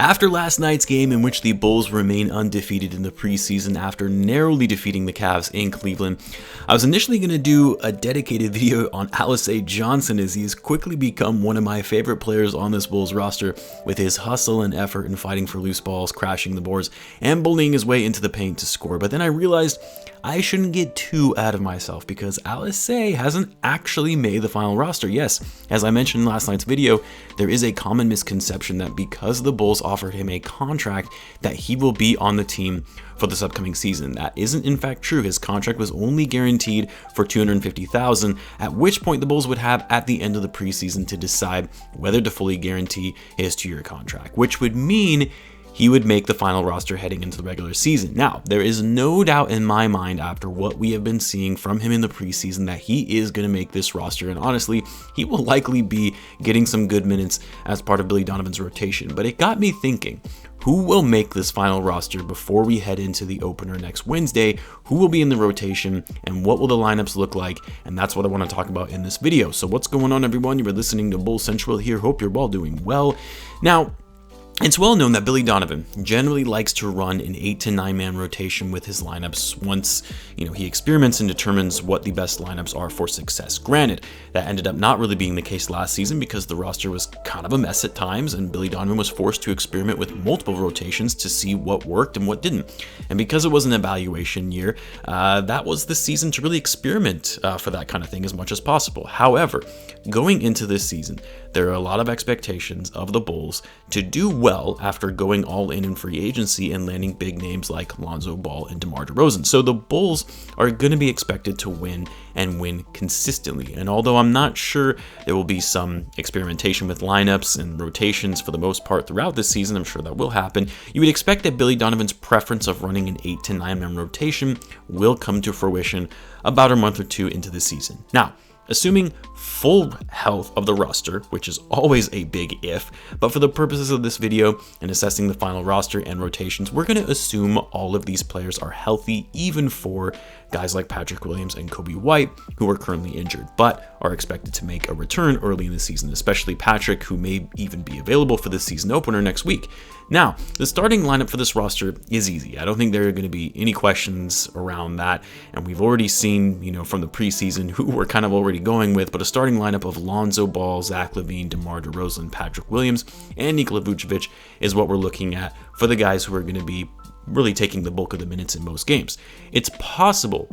After last night's game, in which the Bulls remain undefeated in the preseason after narrowly defeating the Cavs in Cleveland, I was initially going to do a dedicated video on Alice Johnson, as he's quickly become one of my favorite players on this Bulls roster, with his hustle and effort in fighting for loose balls, crashing the boards, and bullying his way into the paint to score. But then I realized I shouldn't get too out of myself, because Alice hasn't actually made the final roster. Yes, as I mentioned in last night's video, there is a common misconception that because the Bulls offered him a contract that he will be on the team for this upcoming season. That isn't in fact true. His contract was only guaranteed for $250,000, at which point the Bulls would have at the end of the preseason to decide whether to fully guarantee his 2-year contract, which would mean he would make the final roster heading into the regular season. Now, there is no doubt in my mind after what we have been seeing from him in the preseason that he is going to make this roster, and honestly, he will likely be getting some good minutes as part of Billy Donovan's rotation. But it got me thinking, who will make this final roster before we head into the opener next Wednesday? Who will be in the rotation, and what will the lineups look like? And that's what I want to talk about in this video. So what's going on, everyone? You've been listening to Bull Central here. Hope you're all doing well. Now, it's well known that Billy Donovan generally likes to run an 8 to 9 man rotation with his lineups once, he experiments and determines what the best lineups are for success. Granted, that ended up not really being the case last season because the roster was kind of a mess at times, and Billy Donovan was forced to experiment with multiple rotations to see what worked and what didn't. And because it was an evaluation year, that was the season to really experiment for that kind of thing as much as possible. However, going into this season, there are a lot of expectations of the Bulls to do well after going all in free agency and landing big names like Lonzo Ball and DeMar DeRozan. So the Bulls are going to be expected to win and win consistently. And although I'm not sure there will be some experimentation with lineups and rotations for the most part throughout this season, I'm sure that will happen, you would expect that Billy Donovan's preference of running an 8 to 9 man rotation will come to fruition about a month or two into the season. Now, assuming full health of the roster, which is always a big if, but for the purposes of this video and assessing the final roster and rotations, we're going to assume all of these players are healthy, even for guys like Patrick Williams and Coby White, who are currently injured, but are expected to make a return early in the season, especially Patrick, who may even be available for the season opener next week. Now, the starting lineup for this roster is easy. I don't think there are going to be any questions around that, and we've already seen, from the preseason who we're kind of already going with, but a starting lineup of Lonzo Ball, Zach Lavine, DeMar DeRozan, Patrick Williams, and Nikola Vucevic is what we're looking at for the guys who are going to be really taking the bulk of the minutes in most games. It's possible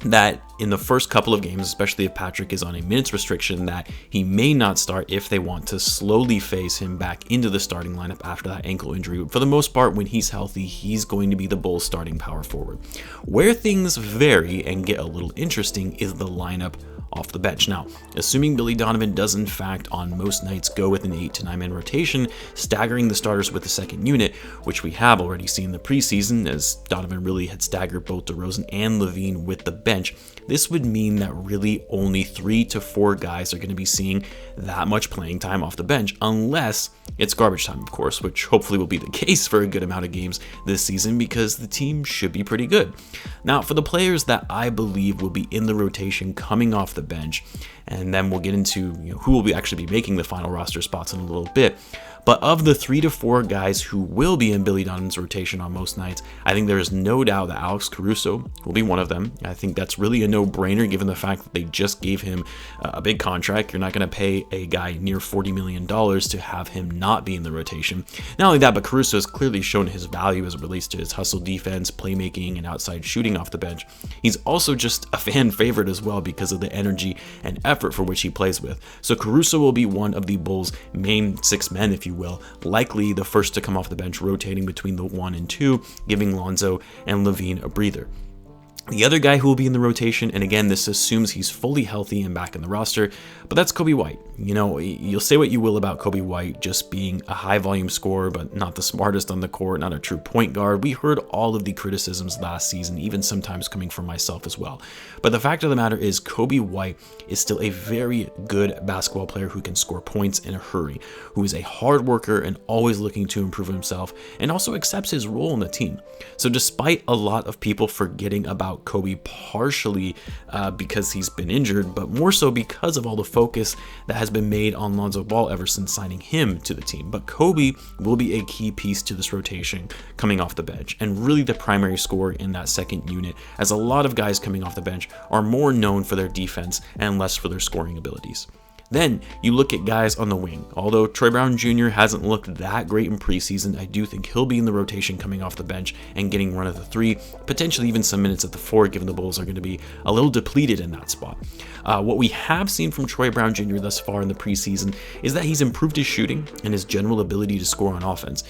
that in the first couple of games, especially if Patrick is on a minutes restriction, that he may not start if they want to slowly phase him back into the starting lineup after that ankle injury. For the most part, when he's healthy, he's going to be the Bulls' starting power forward. Where things vary and get a little interesting is the lineup off the bench. Now, assuming Billy Donovan does in fact on most nights go with an 8 to 9 man rotation, staggering the starters with the second unit, which we have already seen in the preseason, as Donovan really had staggered both DeRozan and Lavine with the bench, this would mean that really only 3 to 4 guys are going to be seeing that much playing time off the bench, unless it's garbage time, of course, which hopefully will be the case for a good amount of games this season, because the team should be pretty good. Now, for the players that I believe will be in the rotation coming off the bench, and then we'll get into who will actually be making the final roster spots in a little bit. But of the 3 to 4 guys who will be in Billy Donovan's rotation on most nights, I think there is no doubt that Alex Caruso will be one of them. I think that's really a no-brainer given the fact that they just gave him a big contract. You're not going to pay a guy near $40 million to have him not be in the rotation. Not only that, but Caruso has clearly shown his value as it relates to his hustle defense, playmaking, and outside shooting off the bench. He's also just a fan favorite as well because of the energy and effort for which he plays with. So Caruso will be one of the Bulls' main 6 men, if you will, likely the first to come off the bench, rotating between the 1 and 2, giving Lonzo and Lavine a breather. The other guy who will be in the rotation, and again, this assumes he's fully healthy and back in the roster, but that's Coby White. You'll say what you will about Coby White just being a high volume scorer, but not the smartest on the court, not a true point guard. We heard all of the criticisms last season, even sometimes coming from myself as well. But the fact of the matter is, Coby White is still a very good basketball player who can score points in a hurry, who is a hard worker and always looking to improve himself, and also accepts his role in the team. So despite a lot of people forgetting about without Coby, partially because he's been injured, but more so because of all the focus that has been made on Lonzo Ball ever since signing him to the team. But Coby will be a key piece to this rotation coming off the bench, and really the primary scorer in that second unit, as a lot of guys coming off the bench are more known for their defense and less for their scoring abilities. Then you look at guys on the wing. Although Troy Brown Jr. hasn't looked that great in preseason, I do think he'll be in the rotation coming off the bench and getting run at the 3, potentially even some minutes at the 4, given the Bulls are going to be a little depleted in that spot. What we have seen from Troy Brown Jr. thus far in the preseason is that he's improved his shooting and his general ability to score on offense.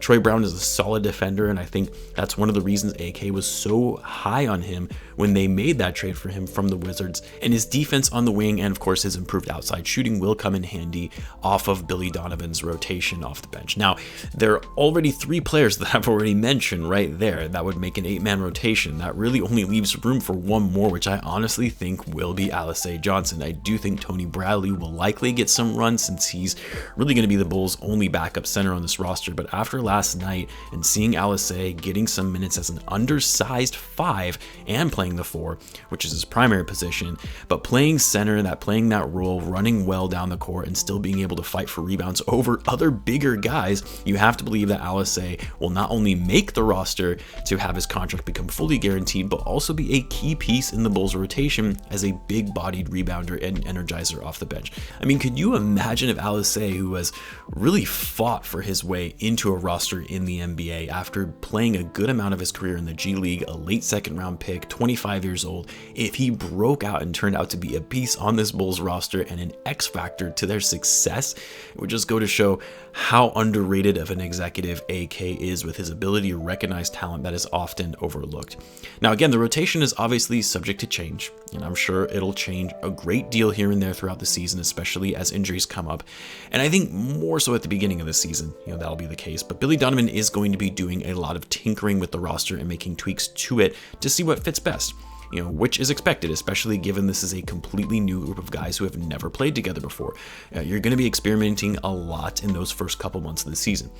Troy Brown is a solid defender, and I think that's one of the reasons AK was so high on him when they made that trade for him from the Wizards. And his defense on the wing, and of course his improved outside shooting, will come in handy off of Billy Donovan's rotation off the bench. Now, there are already 3 players that I've already mentioned right there that would make an 8-man rotation. That really only leaves room for one more, which I honestly think will be Alice Johnson. I do think Tony Bradley will likely get some run, since he's really going to be the Bulls' only backup center on this roster. But after last night and seeing Alice getting some minutes as an undersized 5 and playing the 4, which is his primary position, but playing center, playing that role, running well down the court, and still being able to fight for rebounds over other bigger guys, you have to believe that Alice will not only make the roster to have his contract become fully guaranteed, but also be a key piece in the Bulls' rotation as a big-bodied rebounder and energizer off the bench. I mean, could you imagine if Alice, who has really fought for his way into a roster in the NBA after playing a good amount of his career in the G League, a late second-round pick, 25 years old, if he broke out and turned out to be a piece on this Bulls roster and an X factor to their success? It would just go to show how underrated of an executive AK is, with his ability to recognize talent that is often overlooked. Now again, the rotation is obviously subject to change, and I'm sure it'll change a great deal here and there throughout the season, especially as injuries come up. And I think more so at the beginning of the season, that'll be the case. But Billy Donovan is going to be doing a lot of tinkering with the roster and making tweaks to it to see what fits best. Which is expected, especially given this is a completely new group of guys who have never played together before. You're going to be experimenting a lot in those first couple months of the season.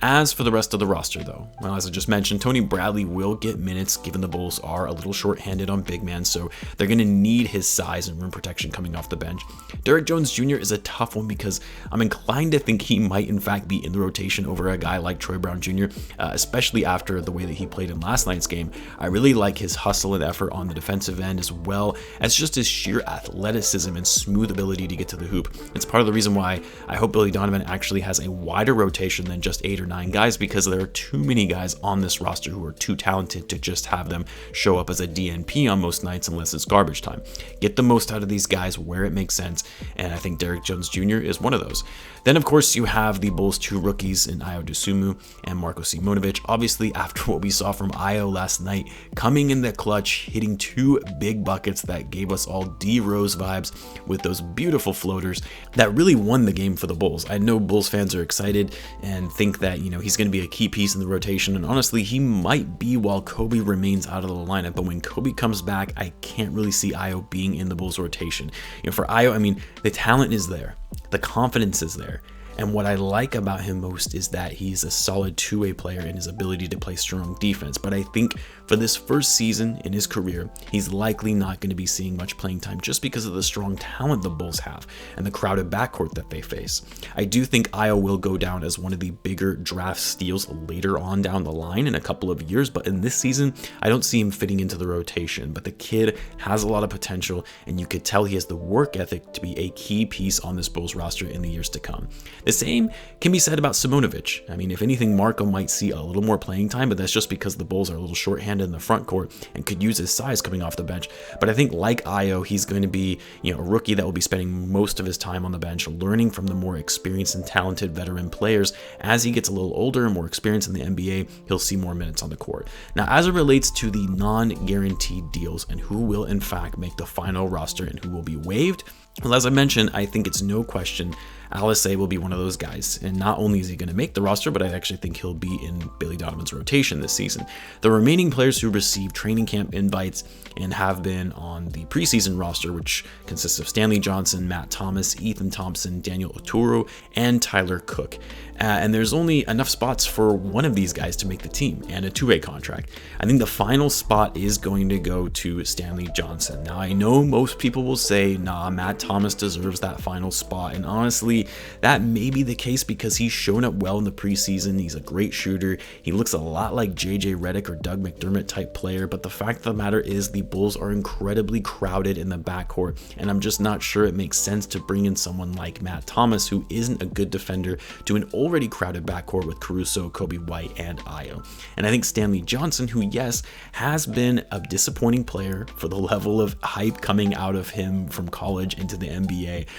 As for the rest of the roster, though, well, as I just mentioned, Tony Bradley will get minutes given the Bulls are a little short-handed on big man, so they're going to need his size and rim protection coming off the bench. Derrick Jones Jr. is a tough one because I'm inclined to think he might in fact be in the rotation over a guy like Troy Brown Jr., especially after the way that he played in last night's game. I really like his hustle and effort on the defensive end, as well as just his sheer athleticism and smooth ability to get to the hoop. It's part of the reason why I hope Billy Donovan actually has a wider rotation than just 8 or 9 guys, because there are too many guys on this roster who are too talented to just have them show up as a DNP on most nights unless it's garbage time. Get the most out of these guys where it makes sense, and I think Derrick Jones Jr. is one of those. Then of course you have the Bulls' 2 rookies in Dosunmu and Marko Simonovic. Obviously, after what we saw from Ayo last night, coming in the clutch, hitting 2 big buckets that gave us all D Rose vibes with those beautiful floaters that really won the game for the Bulls. I know Bulls fans are excited and think that he's going to be a key piece in the rotation, and honestly he might be while Coby remains out of the lineup. But when Coby comes back, I can't really see Ayo being in the Bulls rotation. For Ayo, I mean, the talent is there, the confidence is there, and what I like about him most is that he's a solid two-way player in his ability to play strong defense. But I think for this first season in his career, he's likely not going to be seeing much playing time just because of the strong talent the Bulls have and the crowded backcourt that they face. I do think Ayo will go down as one of the bigger draft steals later on down the line in a couple of years, but in this season, I don't see him fitting into the rotation. But the kid has a lot of potential, and you could tell he has the work ethic to be a key piece on this Bulls roster in the years to come. The same can be said about Simonovic. I mean, if anything, Marko might see a little more playing time, but that's just because the Bulls are a little shorthanded in the front court and could use his size coming off the bench. But I think like Ayo, he's going to be a rookie that will be spending most of his time on the bench, learning from the more experienced and talented veteran players. As he gets a little older and more experienced in the NBA, he'll see more minutes on the court. Now, as it relates to the non-guaranteed deals and who will in fact make the final roster and who will be waived, well, as I mentioned, I think it's no question Alisei will be one of those guys, and not only is he going to make the roster, but I actually think he'll be in Billy Donovan's rotation this season. The remaining players who received training camp invites and have been on the preseason roster, which consists of Stanley Johnson, Matt Thomas, Ethan Thompson, Daniel Oturu, and Tyler Cook. And there's only enough spots for one of these guys to make the team and a two-way contract. I think the final spot is going to go to Stanley Johnson. Now, I know most people will say, nah, Matt Thomas deserves that final spot. And honestly, that may be the case because he's shown up well in the preseason. He's a great shooter. He looks a lot like JJ Redick or Doug McDermott type player. But the fact of the matter is the Bulls are incredibly crowded in the backcourt. And I'm just not sure it makes sense to bring in someone like Matt Thomas, who isn't a good defender, to an already crowded backcourt with Caruso, Coby White, and Ayo. And I think Stanley Johnson, who yes, has been a disappointing player for the level of hype coming out of him from college into the NBA,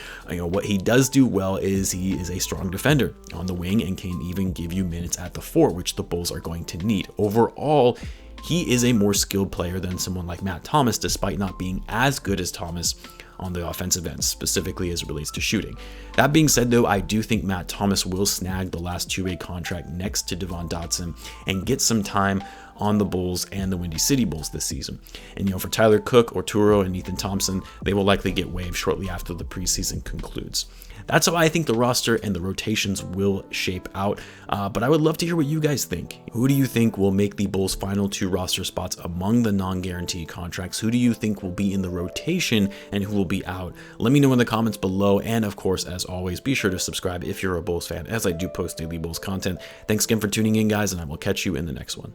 what he does do well is he is a strong defender on the wing and can even give you minutes at the 4, which the Bulls are going to need. Overall, he is a more skilled player than someone like Matt Thomas, despite not being as good as Thomas on the offensive end, specifically as it relates to shooting. That being said, though, I do think Matt Thomas will snag the last two-way contract next to Devon Dotson and get some time on the Bulls and the Windy City Bulls this season. And for Tyler Cook, Oturu, and Ethan Thompson, they will likely get waived shortly after the preseason concludes. That's how I think the roster and the rotations will shape out, but I would love to hear what you guys think. Who do you think will make the Bulls' final 2 roster spots among the non-guaranteed contracts? Who do you think will be in the rotation and who will be out? Let me know in the comments below, and of course, as always, be sure to subscribe if you're a Bulls fan, as I do post daily Bulls content. Thanks again for tuning in, guys, and I will catch you in the next one.